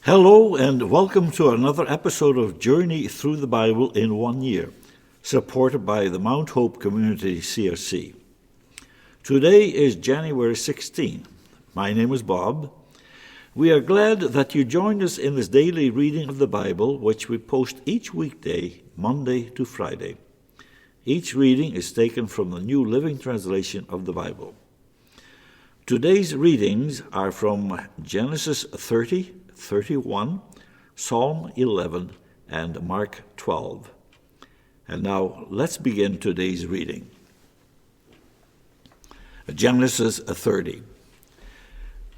Hello and welcome to another episode of Journey Through the Bible in 1 year, supported by the Mount Hope Community CRC. Today is January 16. My name is Bob. We are glad that you joined us in this daily reading of the Bible, which we post each weekday, Monday to Friday. Each reading is taken from the New Living Translation of the Bible. Today's readings are from Genesis 30, 31, Psalm 11, and Mark 12. And now let's begin today's reading. Genesis 30.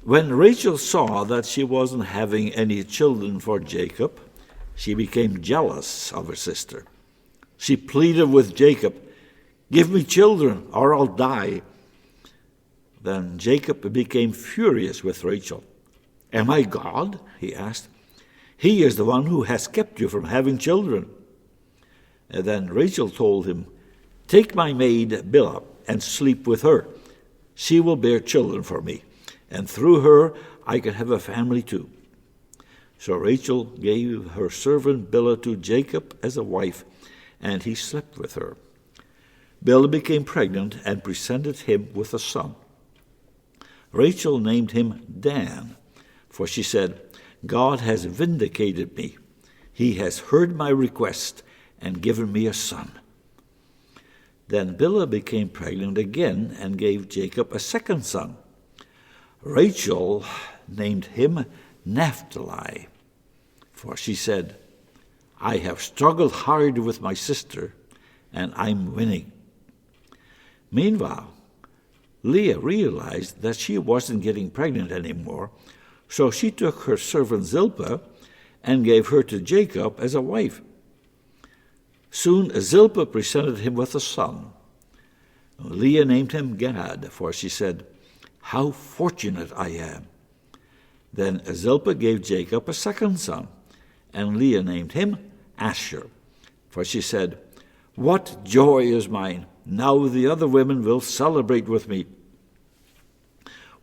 When Rachel saw that she wasn't having any children for Jacob, she became jealous of her sister. She pleaded with Jacob, "Give me children or I'll die." Then Jacob became furious with Rachel. "Am I God?" he asked. "He is the one who has kept you from having children." And then Rachel told him, "Take my maid Bilhah and sleep with her. She will bear children for me, and through her I can have a family too." So Rachel gave her servant Bilhah to Jacob as a wife, and he slept with her. Bilhah became pregnant and presented him with a son. Rachel named him Dan, for she said, "God has vindicated me. He has heard my request and given me a son." Then Bilhah became pregnant again and gave Jacob a second son. Rachel named him Naphtali, for she said, "I have struggled hard with my sister, and I'm winning." Meanwhile, Leah realized that she wasn't getting pregnant anymore, so she took her servant Zilpah and gave her to Jacob as a wife. Soon Zilpah presented him with a son. Leah named him Gad, for she said, "How fortunate I am." Then Zilpah gave Jacob a second son, and Leah named him Asher, for she said, "What joy is mine! Now the other women will celebrate with me."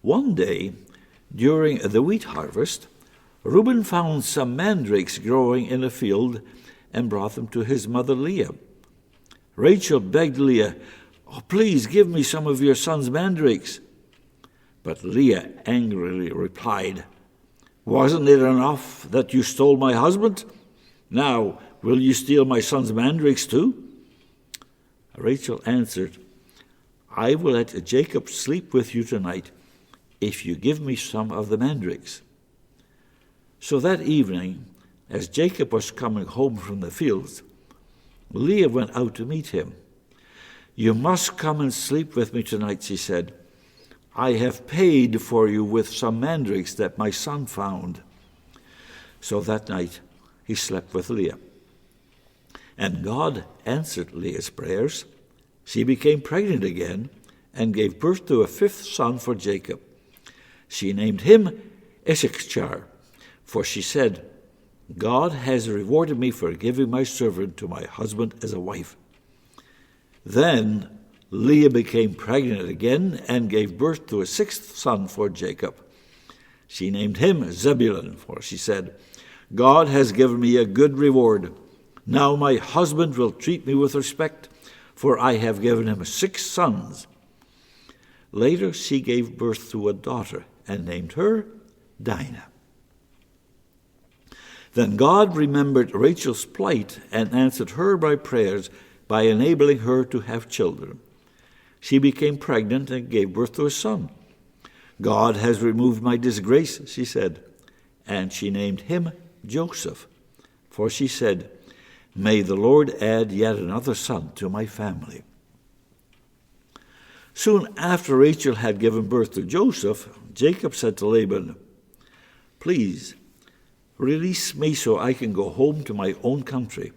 One day, during the wheat harvest, Reuben found some mandrakes growing in a field and brought them to his mother Leah. Rachel begged Leah, "Oh, please give me some of your son's mandrakes." But Leah angrily replied, "Wasn't it enough that you stole my husband? Now will you steal my son's mandrakes too?" Rachel answered, "I will let Jacob sleep with you tonight if you give me some of the mandrakes." So that evening, as Jacob was coming home from the fields, Leah went out to meet him. "You must come and sleep with me tonight," she said. "I have paid for you with some mandrakes that my son found." So that night he slept with Leah. And God answered Leah's prayers. She became pregnant again and gave birth to a fifth son for Jacob. She named him Issachar, for she said, "God has rewarded me for giving my servant to my husband as a wife." Then Leah became pregnant again and gave birth to a sixth son for Jacob. She named him Zebulun, for she said, "God has given me a good reward. Now my husband will treat me with respect, for I have given him 6 sons." Later she gave birth to a daughter and named her Dinah. Then God remembered Rachel's plight and answered her by prayers by enabling her to have children. She became pregnant and gave birth to a son. "God has removed my disgrace," she said, and she named him Joseph, for she said, "May the Lord add yet another son to my family." Soon after Rachel had given birth to Joseph, Jacob said to Laban, "Please, release me so I can go home to my own country.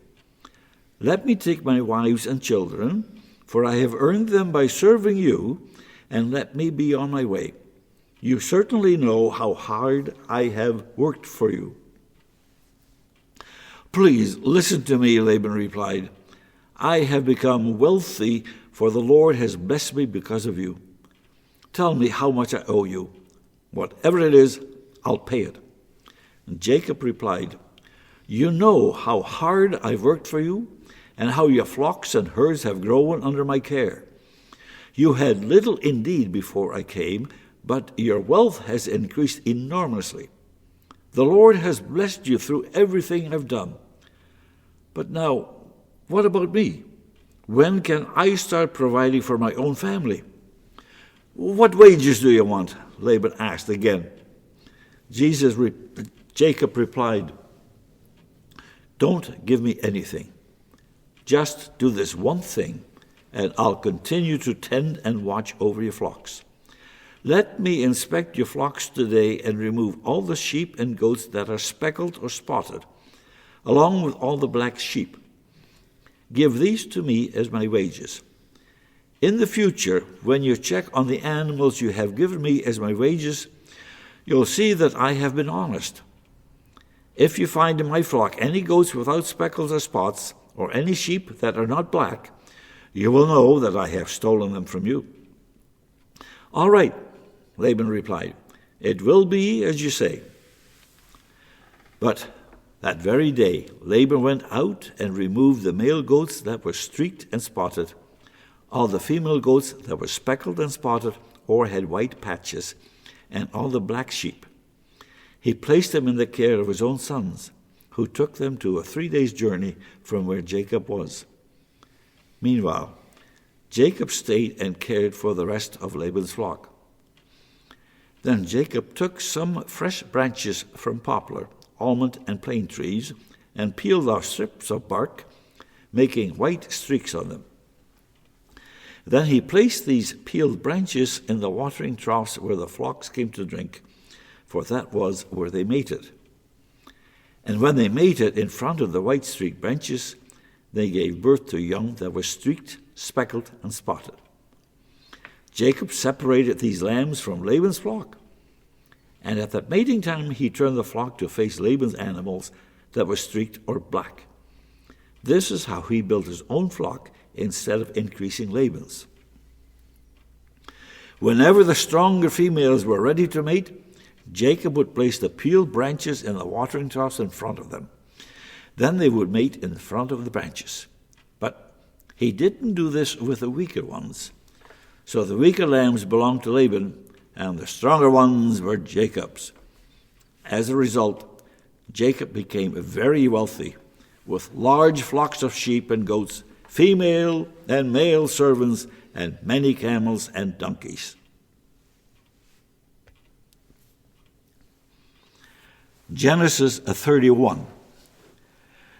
Let me take my wives and children, for I have earned them by serving you, and let me be on my way. You certainly know how hard I have worked for you." "Please listen to me," Laban replied. "I have become wealthy, for the Lord has blessed me because of you. Tell me how much I owe you. Whatever it is, I'll pay it." And Jacob replied, "You know how hard I've worked for you, and how your flocks and herds have grown under my care. You had little indeed before I came, but your wealth has increased enormously. The Lord has blessed you through everything I've done. But now, what about me? When can I start providing for my own family?" "What wages do you want?" Laban asked again. Jacob replied, "Don't give me anything. Just do this one thing, and I'll continue to tend and watch over your flocks. Let me inspect your flocks today and remove all the sheep and goats that are speckled or spotted, along with all the black sheep. Give these to me as my wages. In the future, when you check on the animals you have given me as my wages, you'll see that I have been honest. If you find in my flock any goats without speckles or spots, or any sheep that are not black, you will know that I have stolen them from you." "All right," Laban replied, "it will be as you say." But that very day Laban went out and removed the male goats that were streaked and spotted, all the female goats that were speckled and spotted or had white patches, and all the black sheep. He placed them in the care of his own sons, who took them to a 3 days' journey from where Jacob was. Meanwhile, Jacob stayed and cared for the rest of Laban's flock. Then Jacob took some fresh branches from poplar, almond, and plane trees, and peeled off strips of bark, making white streaks on them. Then he placed these peeled branches in the watering troughs where the flocks came to drink, for that was where they mated. And when they mated in front of the white streaked branches, they gave birth to young that were streaked, speckled, and spotted. Jacob separated these lambs from Laban's flock, and at that mating time he turned the flock to face Laban's animals that were streaked or black. This is how he built his own flock instead of increasing Laban's. Whenever the stronger females were ready to mate, Jacob would place the peeled branches in the watering troughs in front of them. Then they would mate in front of the branches. But he didn't do this with the weaker ones. So the weaker lambs belonged to Laban, and the stronger ones were Jacob's. As a result, Jacob became very wealthy, with large flocks of sheep and goats, female and male servants, and many camels and donkeys. Genesis 31.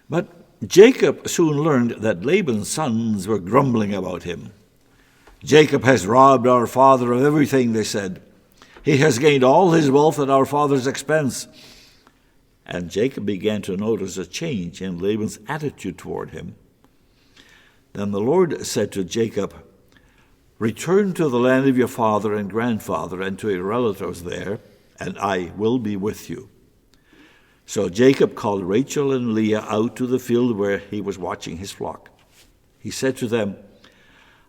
But Jacob soon learned that Laban's sons were grumbling about him. "Jacob has robbed our father of everything," they said. "He has gained all his wealth at our father's expense." And Jacob began to notice a change in Laban's attitude toward him. Then the Lord said to Jacob, "Return to the land of your father and grandfather and to your relatives there, and I will be with you." So Jacob called Rachel and Leah out to the field where he was watching his flock. He said to them,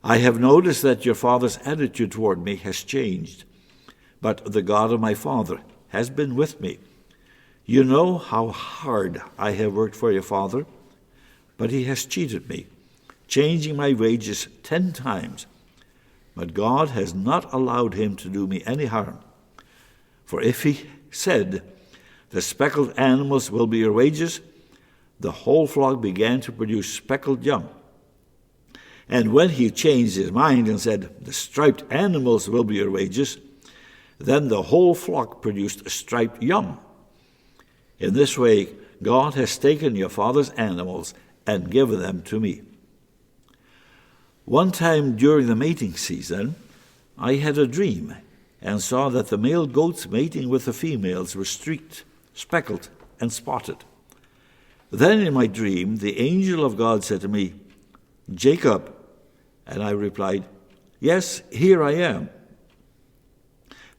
"I have noticed that your father's attitude toward me has changed, but the God of my father has been with me. You know how hard I have worked for your father, but he has cheated me, changing my wages 10 times. But God has not allowed him to do me any harm. For if he said, 'The speckled animals will be your wages,' the whole flock began to produce speckled young. And when he changed his mind and said, 'The striped animals will be your wages,' then the whole flock produced striped young. In this way, God has taken your father's animals and given them to me." One time during the mating season, I had a dream and saw that the male goats mating with the females were streaked, speckled, and spotted. Then in my dream, the angel of God said to me, "Jacob," and I replied, "Yes, here I am."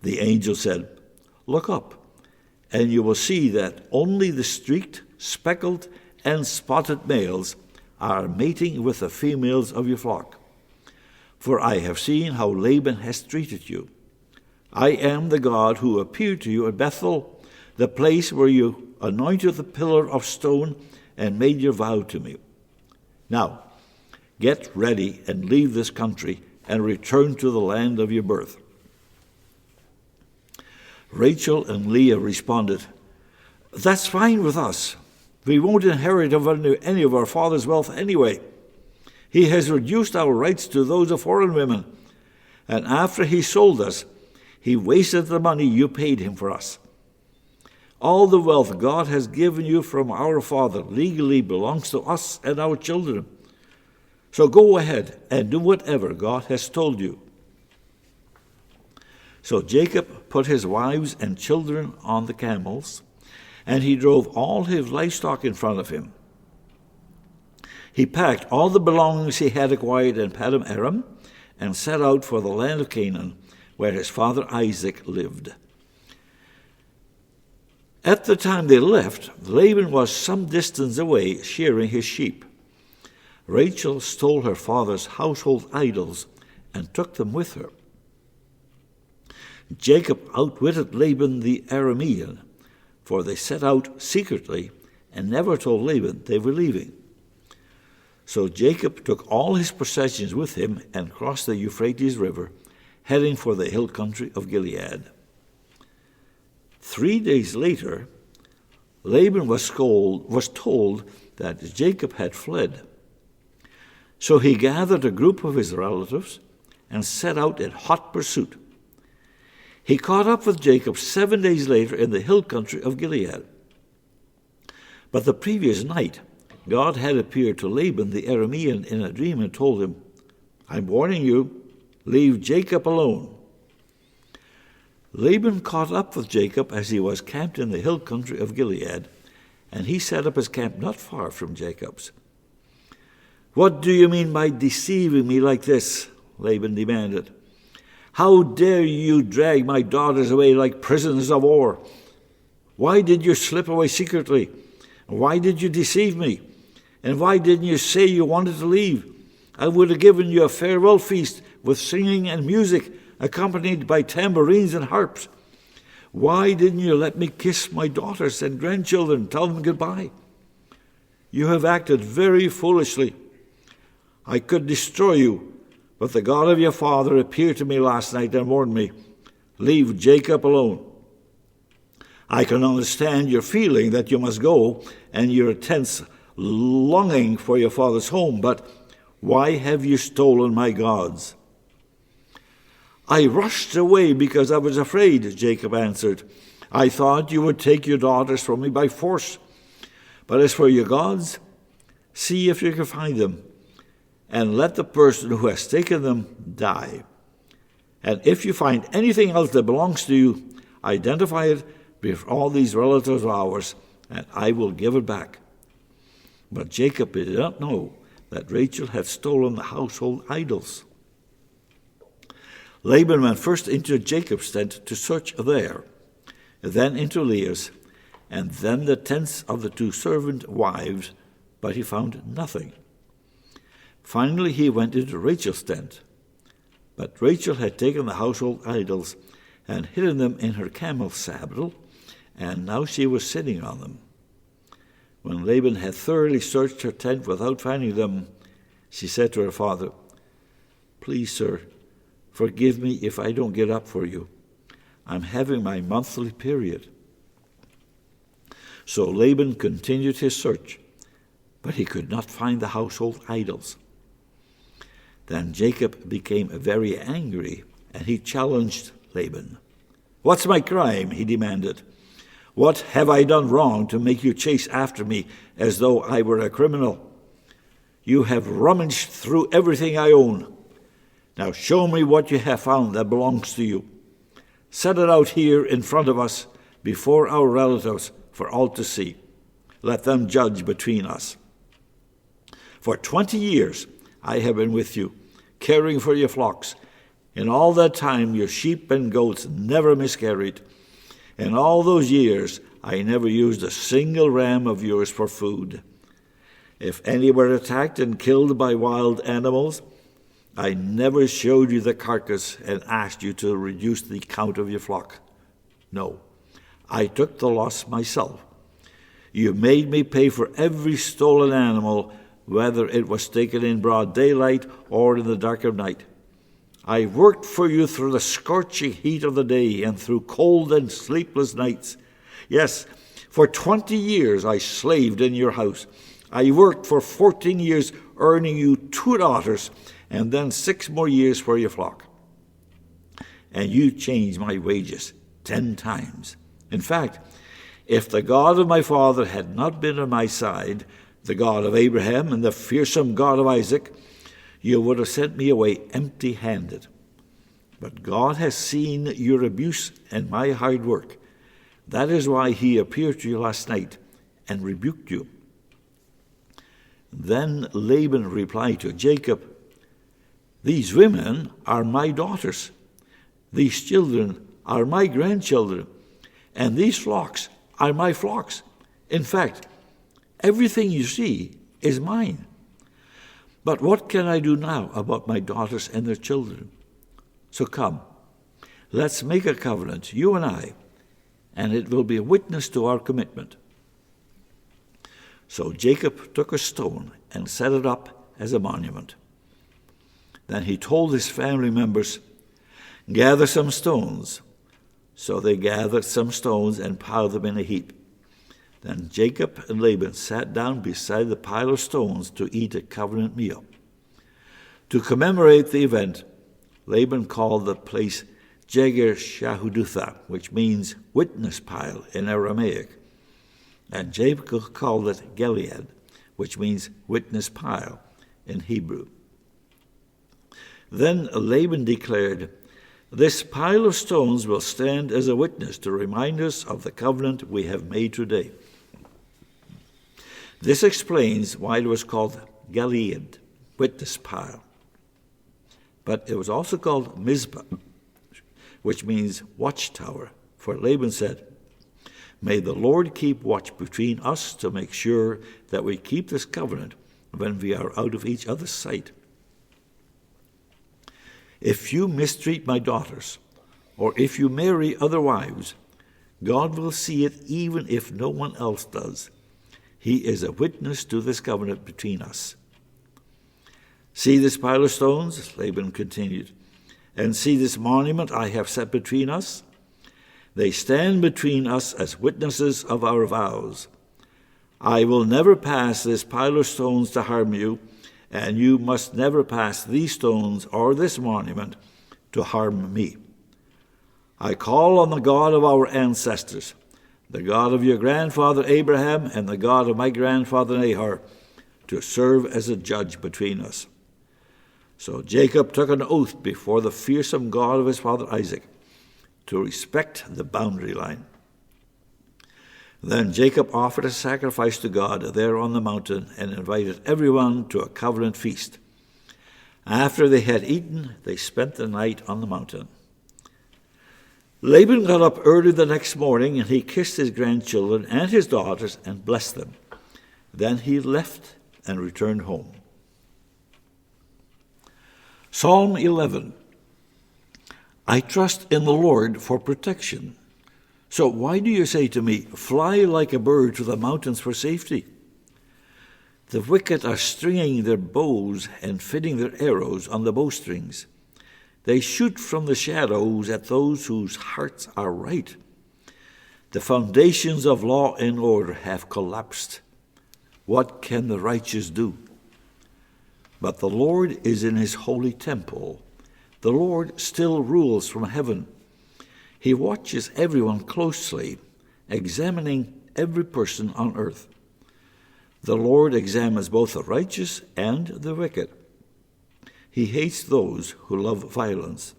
The angel said, "Look up, and you will see that only the streaked, speckled, and spotted males are mating with the females of your flock. For I have seen how Laban has treated you. I am the God who appeared to you at Bethel, the place where you anointed the pillar of stone and made your vow to me. Now, get ready and leave this country and return to the land of your birth." Rachel and Leah responded, "That's fine with us. We won't inherit any of our father's wealth anyway. He has reduced our rights to those of foreign women, and after he sold us, he wasted the money you paid him for us. All the wealth God has given you from our father legally belongs to us and our children. So go ahead and do whatever God has told you." So Jacob put his wives and children on the camels, and he drove all his livestock in front of him. He packed all the belongings he had acquired in Paddan Aram and set out for the land of Canaan, where his father Isaac lived. At the time they left, Laban was some distance away shearing his sheep. Rachel stole her father's household idols and took them with her. Jacob outwitted Laban the Aramean, for they set out secretly and never told Laban they were leaving. So Jacob took all his possessions with him and crossed the Euphrates River, heading for the hill country of Gilead. 3 days later, Laban was told that Jacob had fled. So he gathered a group of his relatives and set out in hot pursuit. He caught up with Jacob 7 days later in the hill country of Gilead. But the previous night, God had appeared to Laban the Aramean in a dream and told him, "I'm warning you, leave Jacob alone." Laban caught up with Jacob as he was camped in the hill country of Gilead, and he set up his camp not far from Jacob's. "What do you mean by deceiving me like this?" Laban demanded. "How dare you drag my daughters away like prisoners of war? Why did you slip away secretly? Why did you deceive me? And why didn't you say you wanted to leave? I would have given you a farewell feast with singing and music, accompanied by tambourines and harps. Why didn't you let me kiss my daughters and grandchildren and tell them goodbye? You have acted very foolishly. I could destroy you, but the God of your father appeared to me last night and warned me, 'Leave Jacob alone.' I can understand your feeling that you must go and your intense longing for your father's home, but why have you stolen my gods?" "I rushed away because I was afraid," Jacob answered. "I thought you would take your daughters from me by force. But as for your gods, see if you can find them, and let the person who has taken them die. And if you find anything else that belongs to you, identify it with all these relatives of ours, and I will give it back." But Jacob did not know that Rachel had stolen the household idols. Laban went first into Jacob's tent to search there, then into Leah's, and then the tents of the 2 servant wives, but he found nothing. Finally he went into Rachel's tent, but Rachel had taken the household idols and hidden them in her camel's saddle, and now she was sitting on them. When Laban had thoroughly searched her tent without finding them, she said to her father, "Please, sir, forgive me if I don't get up for you. I'm having my monthly period." So Laban continued his search, but he could not find the household idols. Then Jacob became very angry, and he challenged Laban. "What's my crime?" he demanded. "What have I done wrong to make you chase after me as though I were a criminal? You have rummaged through everything I own. Now show me what you have found that belongs to you. Set it out here in front of us before our relatives for all to see. Let them judge between us. For 20 years I have been with you, caring for your flocks. In all that time your sheep and goats never miscarried. In all those years I never used a single ram of yours for food. If any were attacked and killed by wild animals, I never showed you the carcass and asked you to reduce the count of your flock. No, I took the loss myself. You made me pay for every stolen animal, whether it was taken in broad daylight or in the dark of night. I worked for you through the scorching heat of the day and through cold and sleepless nights. Yes, for 20 years I slaved in your house. I worked for 14 years, earning you 2 daughters, and then 6 more years for your flock. And you changed my wages 10 times. In fact, if the God of my father had not been on my side, the God of Abraham and the fearsome God of Isaac, you would have sent me away empty-handed. But God has seen your abuse and my hard work. That is why he appeared to you last night and rebuked you. Then Laban replied to Jacob, These women are my daughters. These children are my grandchildren. And these flocks are my flocks. In fact, everything you see is mine. But what can I do now about my daughters and their children? So come, let's make a covenant, you and I, and it will be a witness to our commitment. So Jacob took a stone and set it up as a monument. Then he told his family members, Gather some stones. So they gathered some stones and piled them in a heap. Then Jacob and Laban sat down beside the pile of stones to eat a covenant meal. To commemorate the event, Laban called the place Jegar Shahudutha, which means witness pile in Aramaic. And Jacob called it Gilead, which means witness pile in Hebrew. Then Laban declared, This pile of stones will stand as a witness to remind us of the covenant we have made today. This explains why it was called Gilead, witness pile. But it was also called Mizpah, which means watchtower. For Laban said, May the Lord keep watch between us to make sure that we keep this covenant when we are out of each other's sight. If you mistreat my daughters, or if you marry other wives, God will see it even if no one else does. He is a witness to this covenant between us. See this pile of stones, Laban continued, and see this monument I have set between us? They stand between us as witnesses of our vows. I will never pass this pile of stones to harm you, and you must never pass these stones or this monument to harm me. I call on the God of our ancestors, the God of your grandfather Abraham and the God of my grandfather Nahor, to serve as a judge between us. So Jacob took an oath before the fearsome God of his father Isaac to respect the boundary line. Then Jacob offered a sacrifice to God there on the mountain and invited everyone to a covenant feast. After they had eaten, they spent the night on the mountain. Laban got up early the next morning, and he kissed his grandchildren and his daughters and blessed them. Then he left and returned home. Psalm 11. I trust in the Lord for protection. So why do you say to me, Fly like a bird to the mountains for safety? The wicked are stringing their bows and fitting their arrows on the bowstrings. They shoot from the shadows at those whose hearts are right. The foundations of law and order have collapsed. What can the righteous do? But the Lord is in his holy temple. The Lord still rules from heaven. He watches everyone closely, examining every person on earth. The Lord examines both the righteous and the wicked. He hates those who love violence.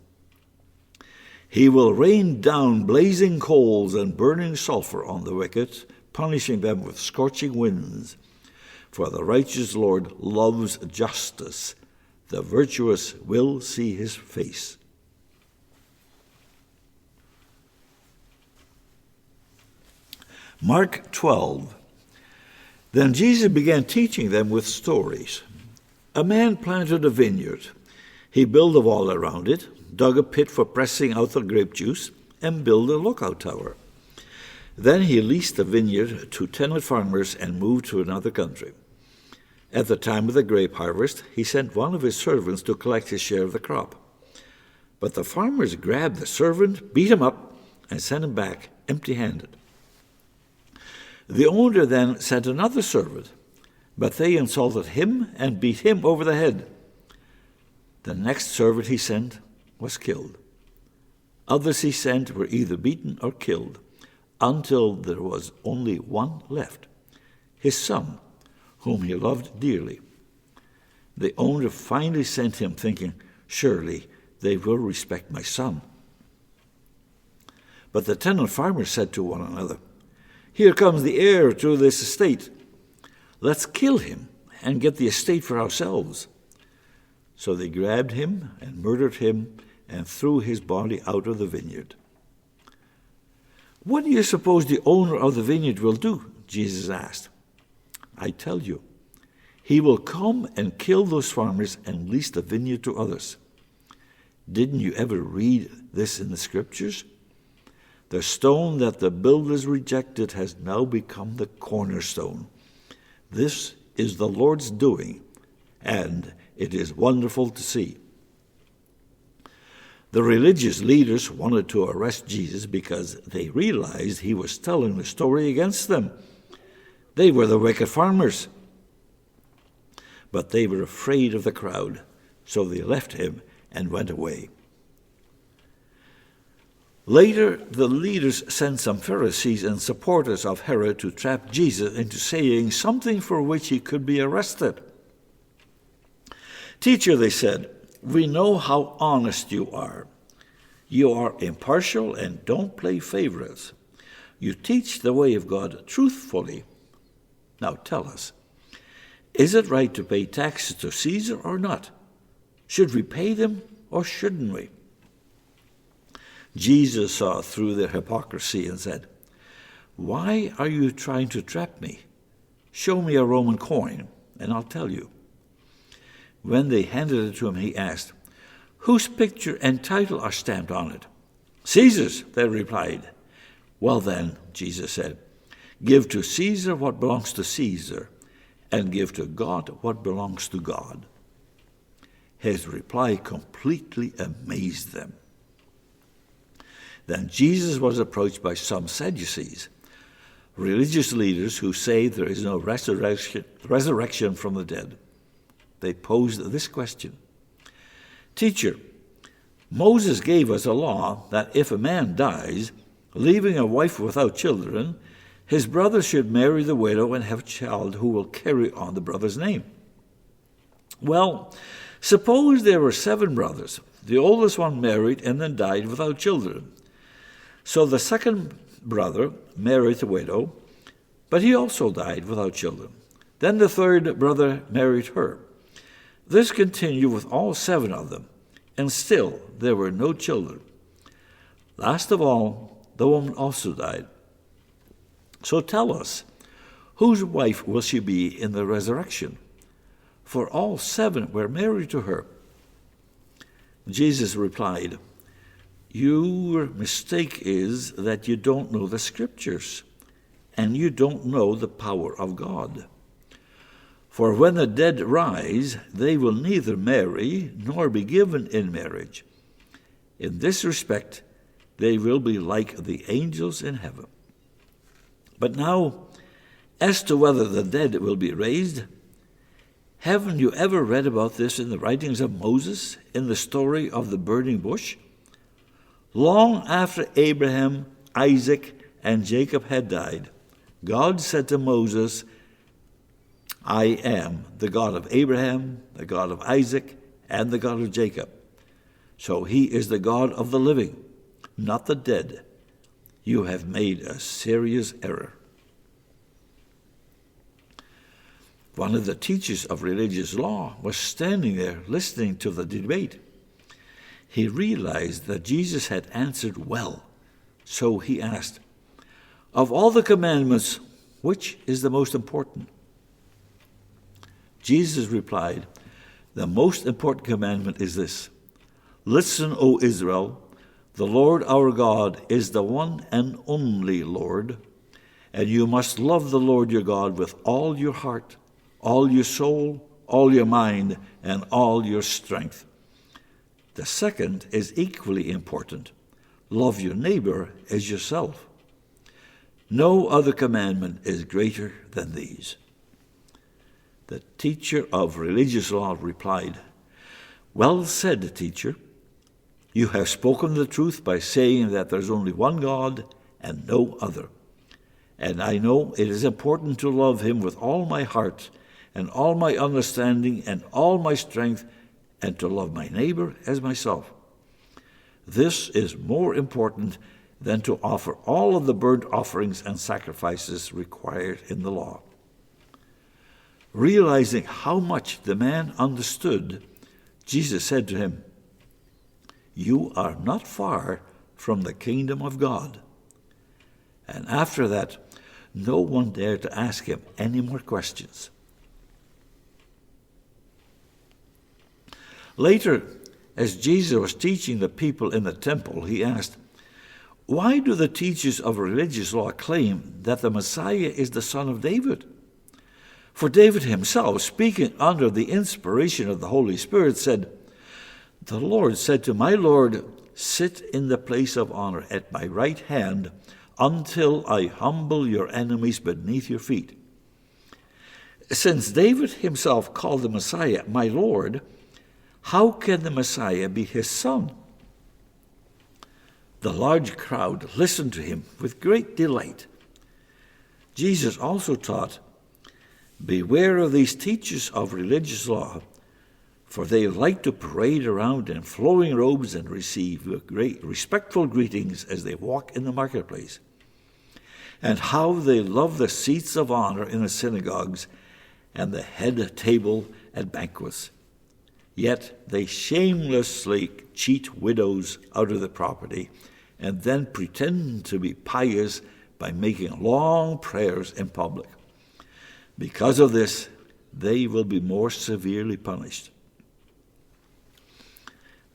He will rain down blazing coals and burning sulfur on the wicked, punishing them with scorching winds. For the righteous Lord loves justice. The virtuous will see his face. Mark 12. Then Jesus began teaching them with stories. A man planted a vineyard. He built a wall around it, dug a pit for pressing out the grape juice, and built a lookout tower. Then he leased the vineyard to tenant farmers and moved to another country. At the time of the grape harvest, he sent one of his servants to collect his share of the crop. But the farmers grabbed the servant, beat him up, and sent him back empty-handed. The owner then sent another servant, but they insulted him and beat him over the head. The next servant he sent was killed. Others he sent were either beaten or killed, until there was only one left, his son, whom he loved dearly. The owner finally sent him, thinking, "Surely they will respect my son." But the tenant farmers said to one another, "Here comes the heir to this estate. Let's kill him and get the estate for ourselves." So they grabbed him and murdered him and threw his body out of the vineyard. "What do you suppose the owner of the vineyard will do?" Jesus asked. "I tell you, he will come and kill those farmers and lease the vineyard to others. Didn't you ever read this in the Scriptures? The stone that the builders rejected has now become the cornerstone. This is the Lord's doing, and it is wonderful to see." The religious leaders wanted to arrest Jesus because they realized he was telling the story against them. They were the wicked farmers. But they were afraid of the crowd, so they left him and went away. Later, the leaders sent some Pharisees and supporters of Herod to trap Jesus into saying something for which he could be arrested. "Teacher," they said, "we know how honest you are. You are impartial and don't play favorites. You teach the way of God truthfully. Now tell us, is it right to pay taxes to Caesar or not? Should we pay them or shouldn't we?" Jesus saw through their hypocrisy and said, "Why are you trying to trap me? Show me a Roman coin, and I'll tell you." When they handed it to him, he asked, "Whose picture and title are stamped on it?" "Caesar's," they replied. "Well then," Jesus said, "give to Caesar what belongs to Caesar, and give to God what belongs to God." His reply completely amazed them. Then Jesus was approached by some Sadducees, religious leaders who say there is no resurrection from the dead. They posed this question: "Teacher, Moses gave us a law that if a man dies, leaving a wife without children, his brother should marry the widow and have a child who will carry on the brother's name. Well, suppose there were 7 brothers. The oldest one married and then died without children. So the second brother married the widow, but he also died without children. Then the third brother married her. This continued with all 7 of them, and still there were no children. Last of all, the woman also died. So tell us, whose wife will she be in the resurrection? For all 7 were married to her." Jesus replied, "Your mistake is that you don't know the Scriptures, and you don't know the power of God. For when the dead rise, they will neither marry nor be given in marriage. In this respect, they will be like the angels in heaven. But now, as to whether the dead will be raised, haven't you ever read about this in the writings of Moses, in the story of the burning bush? Long after Abraham, Isaac, and Jacob had died, God said to Moses, 'I am the God of Abraham, the God of Isaac, and the God of Jacob.' So he is the God of the living, not the dead. You have made a serious error." One of the teachers of religious law was standing there listening to the debate. He realized that Jesus had answered well, so he asked, "Of all the commandments, which is the most important?" Jesus replied, "The most important commandment is this: Listen, O Israel, The Lord our God is the one and only Lord, and you must love the Lord your God with all your heart, all your soul, all your mind, and all your strength. The second is equally important. Love your neighbor as yourself. No other commandment is greater than these. The teacher of religious law replied, "Well said, teacher. You have spoken the truth by saying that there's only one God and no other. And I know it is important to love him with all my heart and all my understanding and all my strength, and to love my neighbor as myself. This is more important than to offer all of the burnt offerings and sacrifices required in the law." Realizing how much the man understood, Jesus said to him, "You are not far from the kingdom of God." And after that, no one dared to ask him any more questions. Later, as Jesus was teaching the people in the temple, he asked, "Why do the teachers of religious law claim that the Messiah is the son of David? For David himself, speaking under the inspiration of the Holy Spirit, said, 'The Lord said to my Lord, sit in the place of honor at my right hand until I humble your enemies beneath your feet.' Since David himself called the Messiah my Lord, how can the Messiah be his son?" The large crowd listened to him with great delight. Jesus also taught, "Beware of these teachers of religious law, for they like to parade around in flowing robes and receive great respectful greetings as they walk in the marketplace. And how they love the seats of honor in the synagogues and the head table at banquets. Yet they shamelessly cheat widows out of the property and then pretend to be pious by making long prayers in public. Because of this, they will be more severely punished."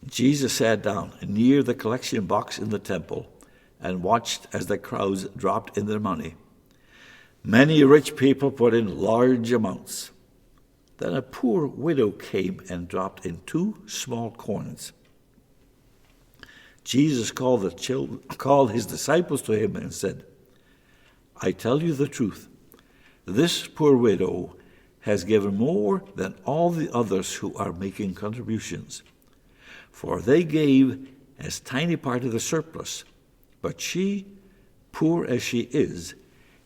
Jesus sat down near the collection box in the temple and watched as the crowds dropped in their money. Many rich people put in large amounts. Then a poor widow came and dropped in 2 small coins. Jesus called his disciples to him and said, "I tell you the truth, this poor widow has given more than all the others who are making contributions. For they gave as tiny part of the surplus, but she, poor as she is,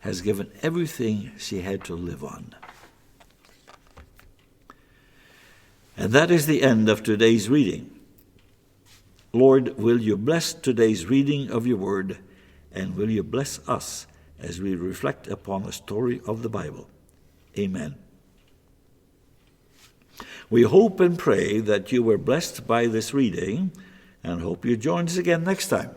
has given everything she had to live on." And that is the end of today's reading. Lord, will you bless today's reading of your word, and will you bless us as we reflect upon the story of the Bible? Amen. We hope and pray that you were blessed by this reading, and hope you join us again next time.